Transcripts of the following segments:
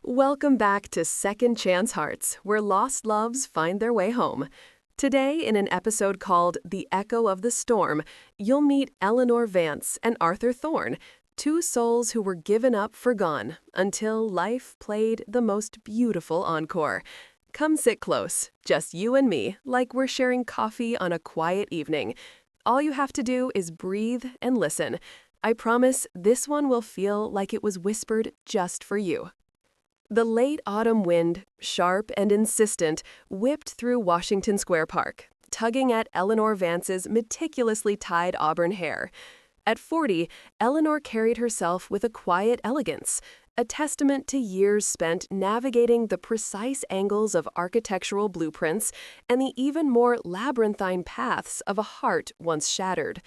Welcome back to Second Chance Hearts, where lost loves find their way home. Today, in an episode called The Echo of the Storm, you'll meet Eleanor Vance and Arthur Thorne, two souls who were given up for gone until life played the most beautiful encore. Come sit close, just you and me, like we're sharing coffee on a quiet evening. All you have to do is breathe and listen. I promise this one will feel like it was whispered just for you. The late autumn wind, sharp and insistent, whipped through Washington Square Park, tugging at Eleanor Vance's meticulously tied auburn hair. At 40, Eleanor carried herself with a quiet elegance, a testament to years spent navigating the precise angles of architectural blueprints and the even more labyrinthine paths of a heart once shattered.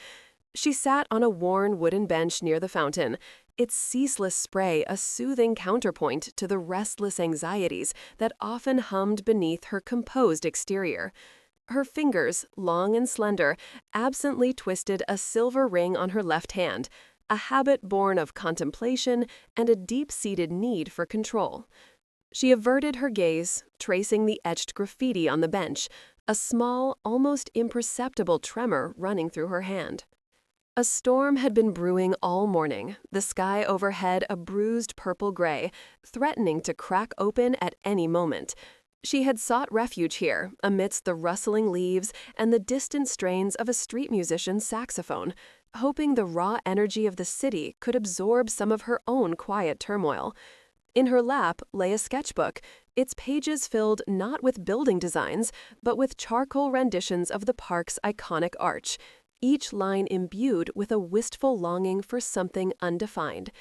She sat on a worn wooden bench near the fountain, its ceaseless spray a soothing counterpoint to the restless anxieties that often hummed beneath her composed exterior. Her fingers, long and slender, absently twisted a silver ring on her left hand, a habit born of contemplation and a deep-seated need for control. She averted her gaze, tracing the etched graffiti on the bench, a small, almost imperceptible tremor running through her hand. A storm had been brewing all morning, the sky overhead a bruised purple gray, threatening to crack open at any moment. She had sought refuge here, amidst the rustling leaves and the distant strains of a street musician's saxophone, hoping the raw energy of the city could absorb some of her own quiet turmoil. In her lap lay a sketchbook, its pages filled not with building designs, but with charcoal renditions of the park's iconic arch, each line imbued with a wistful longing for something undefined.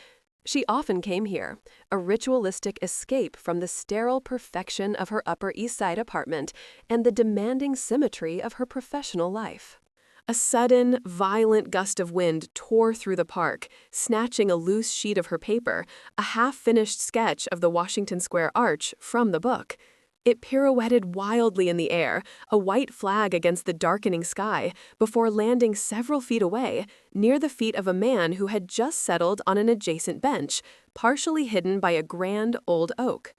She often came here, a ritualistic escape from the sterile perfection of her Upper East Side apartment and the demanding symmetry of her professional life. A sudden, violent gust of wind tore through the park, snatching a loose sheet of her paper, a half-finished sketch of the Washington Square Arch, from the book. It pirouetted wildly in the air, a white flag against the darkening sky, before landing several feet away, near the feet of a man who had just settled on an adjacent bench, partially hidden by a grand old oak.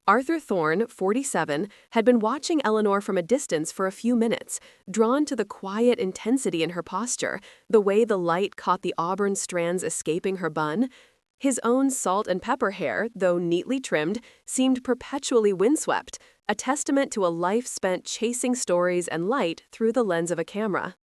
Arthur Thorne, 47, had been watching Eleanor from a distance for a few minutes, drawn to the quiet intensity in her posture, the way the light caught the auburn strands escaping her bun. His own salt and pepper hair, though neatly trimmed, seemed perpetually windswept, a testament to a life spent chasing stories and light through the lens of a camera.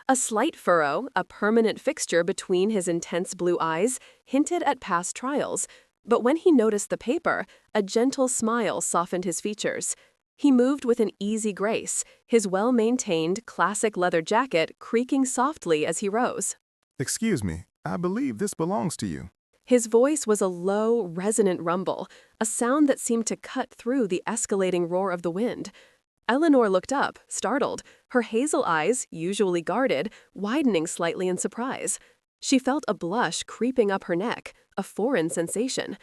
A slight furrow, a permanent fixture between his intense blue eyes, hinted at past trials, but when he noticed the paper, a gentle smile softened his features. He moved with an easy grace, his well-maintained, classic leather jacket creaking softly as he rose. "Excuse me, I believe this belongs to you." His voice was a low, resonant rumble, a sound that seemed to cut through the escalating roar of the wind. Eleanor looked up, startled, her hazel eyes, usually guarded, widening slightly in surprise. She felt a blush creeping up her neck, a foreign sensation.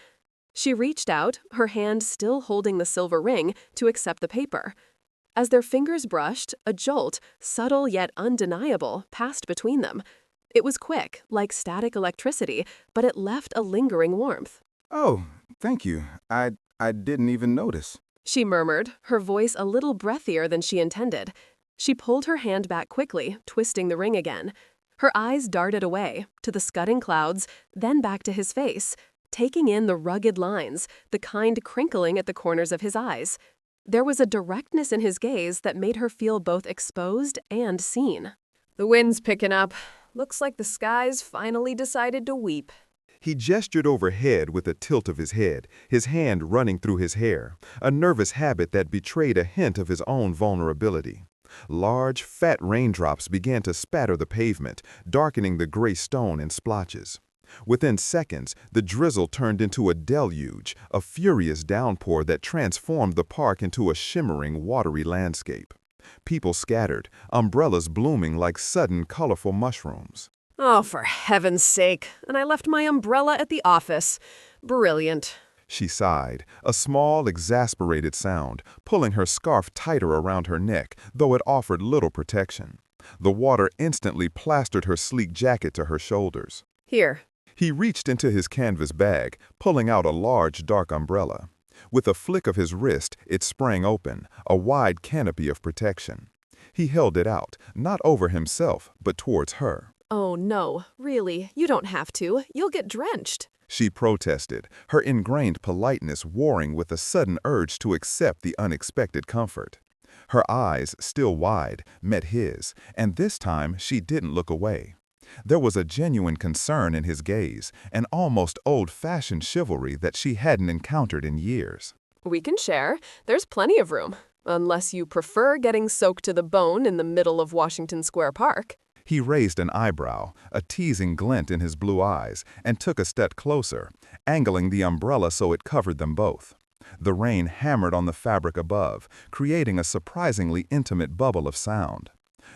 She reached out, her hand still holding the silver ring, to accept the paper. As their fingers brushed, a jolt, subtle yet undeniable, passed between them. It was quick, like static electricity, but it left a lingering warmth. "Oh, thank you. I didn't even notice." She murmured, her voice a little breathier than she intended. She pulled her hand back quickly, twisting the ring again. Her eyes darted away, to the scudding clouds, then back to his face, taking in the rugged lines, the kind crinkling at the corners of his eyes. There was a directness in his gaze that made her feel both exposed and seen. "The wind's picking up. Looks like the sky's finally decided to weep." He gestured overhead with a tilt of his head, his hand running through his hair, a nervous habit that betrayed a hint of his own vulnerability. Large, fat raindrops began to spatter the pavement, darkening the gray stone in splotches. Within seconds, the drizzle turned into a deluge, a furious downpour that transformed the park into a shimmering, watery landscape. People scattered, umbrellas blooming like sudden, colorful mushrooms. "Oh, for heaven's sake, and I left my umbrella at the office. Brilliant." She sighed, a small, exasperated sound, pulling her scarf tighter around her neck, though it offered little protection. The water instantly plastered her sleek jacket to her shoulders. "Here." He reached into his canvas bag, pulling out a large, dark umbrella. With a flick of his wrist, it sprang open, a wide canopy of protection. He held it out, not over himself, but towards her. Oh no, really, you don't have to. You'll get drenched. She protested, her ingrained politeness warring with a sudden urge to accept the unexpected comfort. Her eyes, still wide, met his, and this time she didn't look away. There was a genuine concern in his gaze, an almost old-fashioned chivalry that she hadn't encountered in years. We can share. There's plenty of room. Unless you prefer getting soaked to the bone in the middle of Washington Square Park. He raised an eyebrow, a teasing glint in his blue eyes, and took a step closer, angling the umbrella so it covered them both. The rain hammered on the fabric above, creating a surprisingly intimate bubble of sound.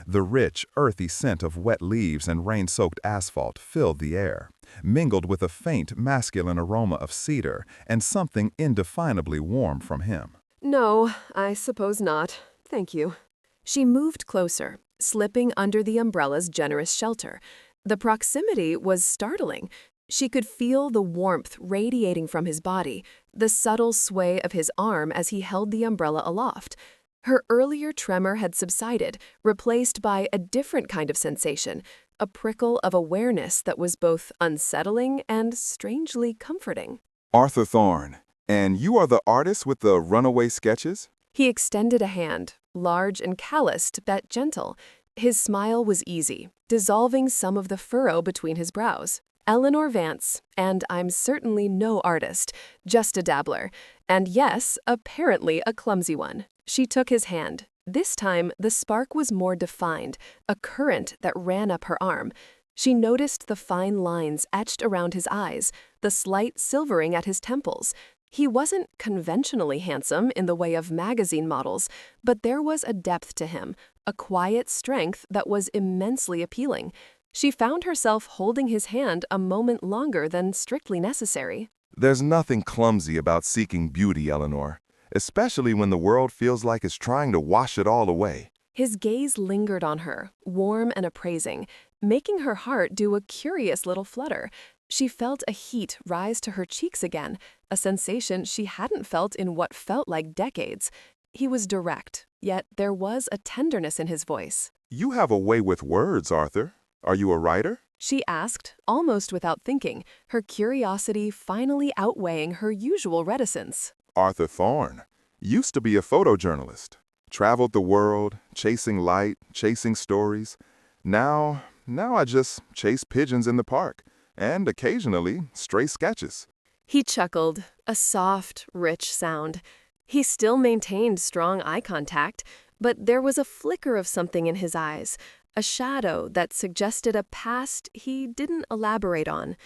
The rich, earthy scent of wet leaves and rain-soaked asphalt filled the air, mingled with a faint, masculine aroma of cedar and something indefinably warm from him. No, I suppose not. Thank you. She moved closer, slipping under the umbrella's generous shelter. The proximity was startling. She could feel the warmth radiating from his body, the subtle sway of his arm as he held the umbrella aloft. Her earlier tremor had subsided, replaced by a different kind of sensation, a prickle of awareness that was both unsettling and strangely comforting. Arthur Thorne, and you are the artist with the runaway sketches? He extended a hand, large and calloused, but gentle. His smile was easy, dissolving some of the furrow between his brows. Eleanor Vance, and I'm certainly no artist, just a dabbler. And yes, apparently a clumsy one. She took his hand. This time, the spark was more defined, a current that ran up her arm. She noticed the fine lines etched around his eyes, the slight silvering at his temples. He wasn't conventionally handsome in the way of magazine models, but there was a depth to him, a quiet strength that was immensely appealing. She found herself holding his hand a moment longer than strictly necessary. There's nothing clumsy about seeking beauty, Eleanor, especially when the world feels like it's trying to wash it all away. His gaze lingered on her, warm and appraising, making her heart do a curious little flutter. She felt a heat rise to her cheeks again, a sensation she hadn't felt in what felt like decades. He was direct, yet there was a tenderness in his voice. You have a way with words, Arthur. Are you a writer? She asked, almost without thinking, her curiosity finally outweighing her usual reticence. Arthur Thorne used to be a photojournalist. Traveled the world, chasing light, chasing stories. Now I just chase pigeons in the park, and occasionally stray sketches. He chuckled, a soft, rich sound. He still maintained strong eye contact, but there was a flicker of something in his eyes, a shadow that suggested a past he didn't elaborate on.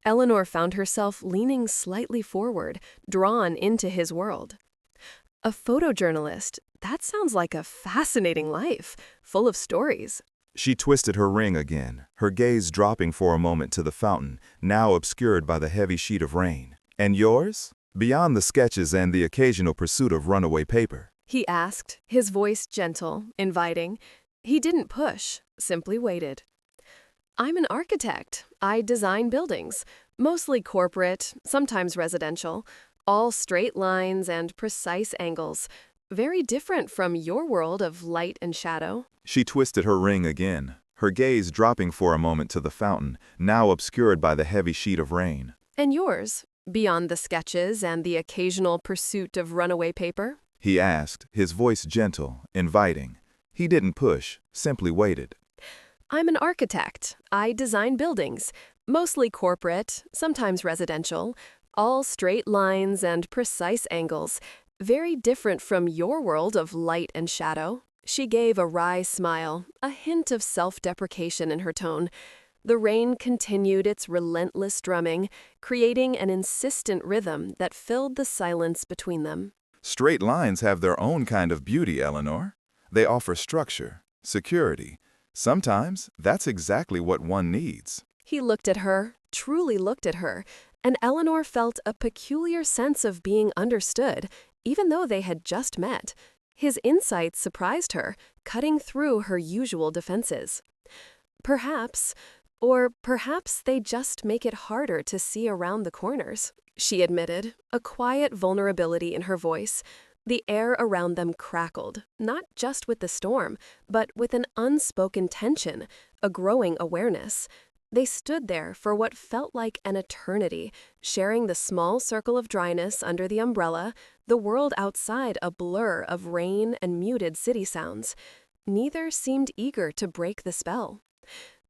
Eleanor found herself leaning slightly forward, drawn into his world. A photojournalist, that sounds like a fascinating life, full of stories. She twisted her ring again, her gaze dropping for a moment to the fountain, now obscured by the heavy sheet of rain. And yours? Beyond the sketches and the occasional pursuit of runaway paper. He asked, his voice gentle, inviting. He didn't push, simply waited. I'm an architect. I design buildings, mostly corporate, sometimes residential, all straight lines and precise angles, very different from your world of light and shadow. She twisted her ring again, her gaze dropping for a moment to the fountain, now obscured by the heavy sheet of rain. And yours, beyond the sketches and the occasional pursuit of runaway paper? He asked, his voice gentle, inviting. He didn't push, simply waited. I'm an architect. I design buildings, mostly corporate, sometimes residential, all straight lines and precise angles, very different from your world of light and shadow. She gave a wry smile, a hint of self-deprecation in her tone. The rain continued its relentless drumming, creating an insistent rhythm that filled the silence between them. Straight lines have their own kind of beauty, Eleanor. They offer structure, security. Sometimes that's exactly what one needs. He looked at her, truly looked at her, and Eleanor felt a peculiar sense of being understood, even though they had just met. His insight surprised her, cutting through her usual defenses. Perhaps, Or perhaps they just make it harder to see around the corners, she admitted, a quiet vulnerability in her voice. The air around them crackled, not just with the storm, but with an unspoken tension, a growing awareness. They stood there for what felt like an eternity, sharing the small circle of dryness under the umbrella, the world outside a blur of rain and muted city sounds. Neither seemed eager to break the spell.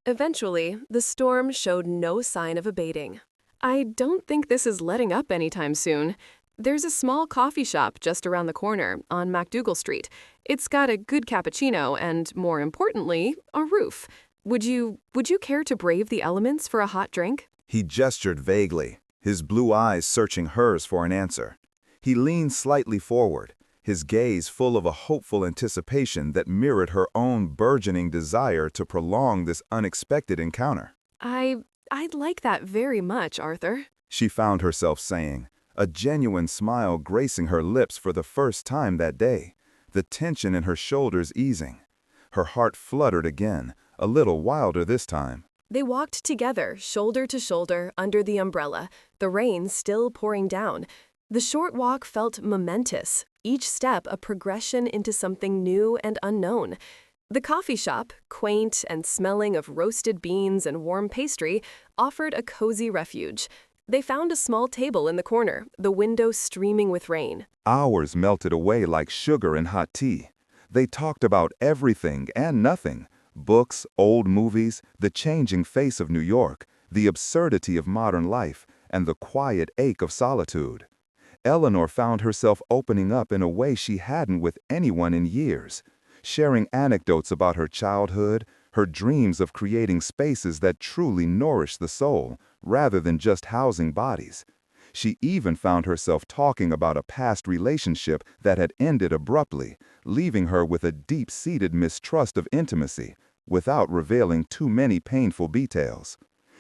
Eventually, the storm showed no sign of abating. "I don't think this is letting up anytime soon. There's a small coffee shop just around the corner on MacDougall Street. It's got a good cappuccino and, more importantly, a roof. Would you care to brave the elements for a hot drink?" He gestured vaguely, his blue eyes searching hers for an answer. He leaned slightly forward, his gaze full of a hopeful anticipation that mirrored her own burgeoning desire to prolong this unexpected encounter. I'd like that very much, Arthur," She found herself saying, a genuine smile gracing her lips for the first time that day, the tension in her shoulders easing. Her heart fluttered again, a little wilder this time. They walked together, shoulder to shoulder, under the umbrella, the rain still pouring down. The short walk felt momentous, each step a progression into something new and unknown. The coffee shop, quaint and smelling of roasted beans and warm pastry, offered a cozy refuge. They found a small table in the corner, the window streaming with rain. Hours melted away like sugar in hot tea. They talked about everything and nothing. Books, old movies, the changing face of New York, the absurdity of modern life, and the quiet ache of solitude. Eleanor found herself opening up in a way she hadn't with anyone in years, sharing anecdotes about her childhood, her dreams of creating spaces that truly nourish the soul, rather than just housing bodies. She even found herself talking about a past relationship that had ended abruptly, leaving her with a deep-seated mistrust of intimacy, without revealing too many painful details.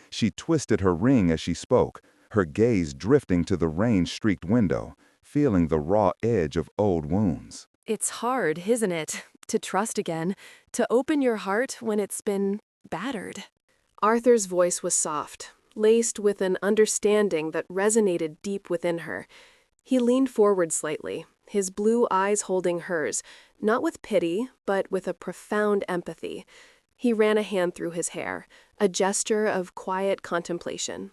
She twisted her ring as she spoke, her gaze drifting to the rain-streaked window, feeling the raw edge of old wounds. "It's hard, isn't it, to trust again, to open your heart when it's been battered." Arthur's voice was soft, laced with an understanding that resonated deep within her. He leaned forward slightly, his blue eyes holding hers, not with pity, but with a profound empathy. He ran a hand through his hair, a gesture of quiet contemplation.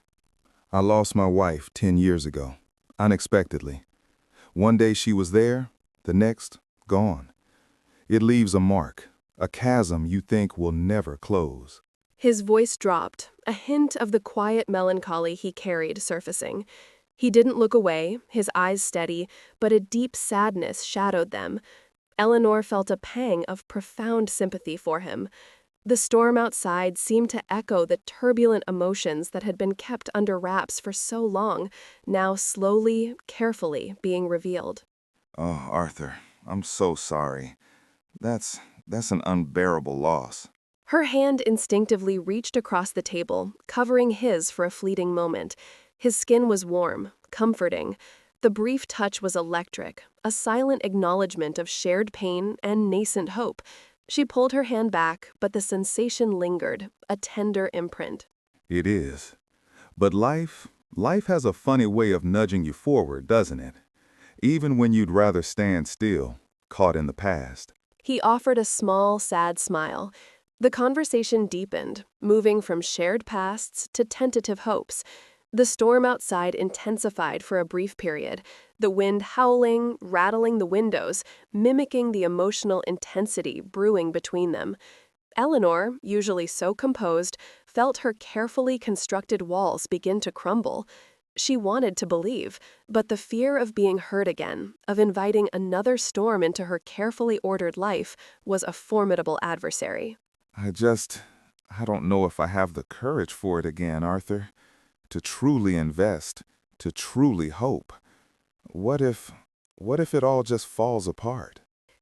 I lost my wife 10 years ago, unexpectedly. One day she was there, the next, gone. It leaves a mark, a chasm you think will never close. His voice dropped, a hint of the quiet melancholy he carried surfacing. He didn't look away, his eyes steady, but a deep sadness shadowed them. Eleanor felt a pang of profound sympathy for him. The storm outside seemed to echo the turbulent emotions that had been kept under wraps for so long, now slowly, carefully being revealed. Oh, Arthur, I'm so sorry. That's an unbearable loss. Her hand instinctively reached across the table, covering his for a fleeting moment. His skin was warm, comforting. The brief touch was electric, a silent acknowledgement of shared pain and nascent hope. She pulled her hand back, but the sensation lingered, a tender imprint. It is. But life has a funny way of nudging you forward, doesn't it? Even when you'd rather stand still, caught in the past. He offered a small, sad smile. The conversation deepened, moving from shared pasts to tentative hopes. The storm outside intensified for a brief period, the wind howling, rattling the windows, mimicking the emotional intensity brewing between them. Eleanor, usually so composed, felt her carefully constructed walls begin to crumble. She wanted to believe, but the fear of being hurt again, of inviting another storm into her carefully ordered life, was a formidable adversary. I don't know if I have the courage for it again, Arthur. To truly invest, to truly hope. What if it all just falls apart?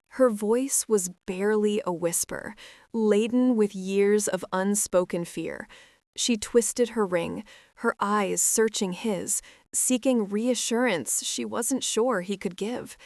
Her voice was barely a whisper, laden with years of unspoken fear. She twisted her ring, her eyes searching his, seeking reassurance she wasn't sure he could give.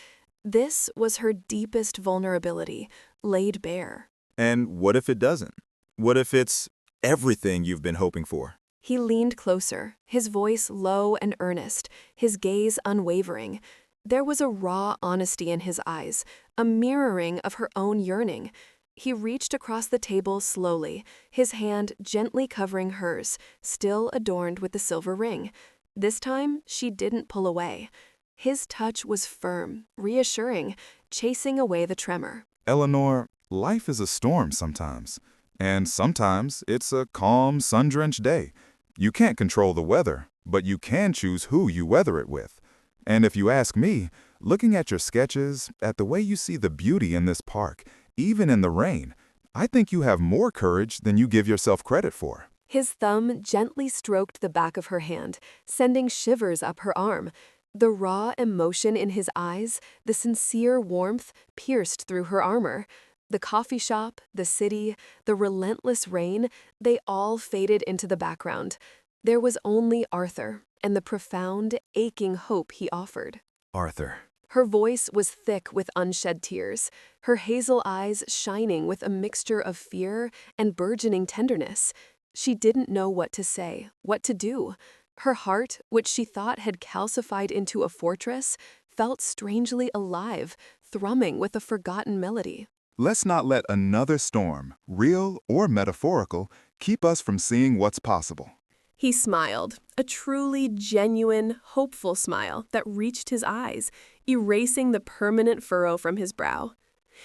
This was her deepest vulnerability, laid bare. And what if it doesn't? What if it's Everything you've been hoping for. He leaned closer, his voice low and earnest, his gaze unwavering. There was a raw honesty in his eyes, a mirroring of her own yearning. He reached across the table slowly, his hand gently covering hers, still adorned with the silver ring. This time, she didn't pull away. His touch was firm, reassuring, chasing away the tremor. Eleanor, life is a storm sometimes. And sometimes it's a calm, sun-drenched day. You can't control the weather, but you can choose who you weather it with. And if you ask me, looking at your sketches, at the way you see the beauty in this park, even in the rain, I think you have more courage than you give yourself credit for. His thumb gently stroked the back of her hand, sending shivers up her arm. The raw emotion in his eyes, the sincere warmth, pierced through her armor. The coffee shop, the city, the relentless rain, they all faded into the background. There was only Arthur and the profound, aching hope he offered. Arthur. Her voice was thick with unshed tears, her hazel eyes shining with a mixture of fear and burgeoning tenderness. She didn't know what to say, what to do. Her heart, which she thought had calcified into a fortress, felt strangely alive, thrumming with a forgotten melody. Let's not let another storm, real or metaphorical, keep us from seeing what's possible. He smiled, a truly genuine, hopeful smile that reached his eyes, erasing the permanent furrow from his brow.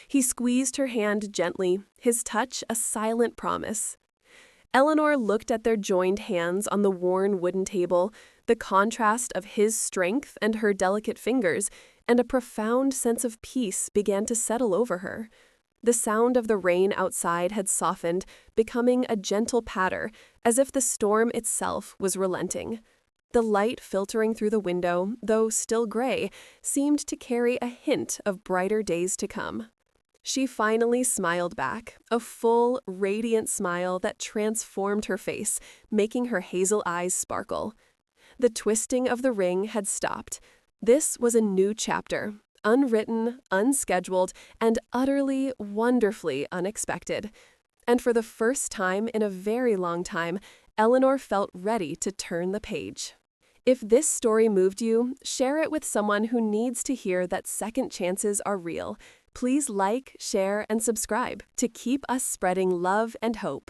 He squeezed her hand gently, his touch a silent promise. Eleanor looked at their joined hands on the worn wooden table, the contrast of his strength and her delicate fingers, and a profound sense of peace began to settle over her. The sound of the rain outside had softened, becoming a gentle patter, as if the storm itself was relenting. The light filtering through the window, though still gray, seemed to carry a hint of brighter days to come. She finally smiled back, a full, radiant smile that transformed her face, making her hazel eyes sparkle. The twisting of the ring had stopped. This was a new chapter, unwritten, unscheduled, and utterly, wonderfully unexpected. And for the first time in a very long time, Eleanor felt ready to turn the page. If this story moved you, share it with someone who needs to hear that second chances are real. Please like, share, and subscribe to keep us spreading love and hope.